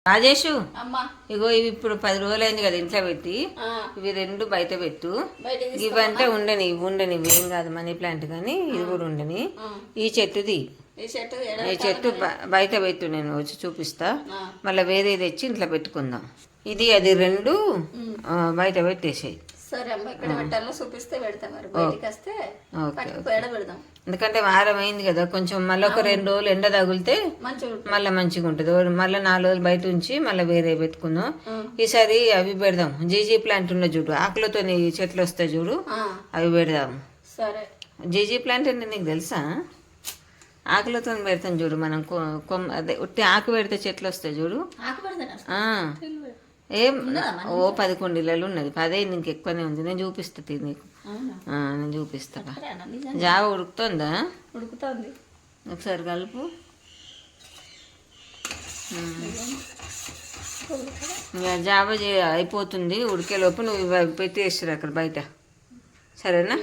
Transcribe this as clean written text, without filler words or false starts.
రాజేషు, అమ్మా ఇగో ఇవి ఇప్పుడు 10 రోజులైంది కదా ఇంట్లో పెట్టి. ఇవి 2 బయట పెట్టు. ఇవంటే ఉండని ఏం కాదు, మనీ ప్లాంట్ కానీ ఇది కూడా ఉండని. ఈ చెట్టుది, ఈ చెట్టు బయట పెట్టు, నేను వచ్చి చూపిస్తా. మళ్ళీ వేరే తెచ్చి ఇంట్లో పెట్టుకుందాం. ఇది అది 2 బయట పెట్టేసాయి. సరే అమ్మ, ఇక్కడ పెట్టాలో చూపిస్తే పెడతాం. మరి బయటికి వస్తే పెడదాం. ఎందుకంటే వారం అయింది కదా, కొంచెం మళ్ళీ ఒక 2 రోజులు ఎండ తగిలితే మళ్ళీ మంచిగా ఉంటుంది. మళ్ళీ 4 రోజులు బయట ఉంచి మళ్ళీ వేరే పెట్టుకుందాం. ఈసారి అవి పెడదాం. జీజీ ప్లాంట్ ఉన్న చూడు, ఆకులతో చెట్లు వస్తాయి చూడు, అవి పెడదాం. సరే, జీజీ ప్లాంట్ అంటే నీకు తెలుసా? ఆకులతో పెడతాం చూడు మనం, అదే ఉట్టి ఆకు పెడితే చెట్లు వస్తాయి చూడు. ఏం 11 ఇళ్ళలు ఉన్నది, 15 ఇంకెక్కువనే ఉంది. నేను చూపిస్తా నీకు, నేను చూపిస్తా. జావ ఉడుకుతుందా? ఉడుకుతుంది, ఒకసారి కలుపు. జావ అయిపోతుంది, ఉడికేలోపు నువ్వు పెట్టేసిరు అక్కడ బయట, సరేనా?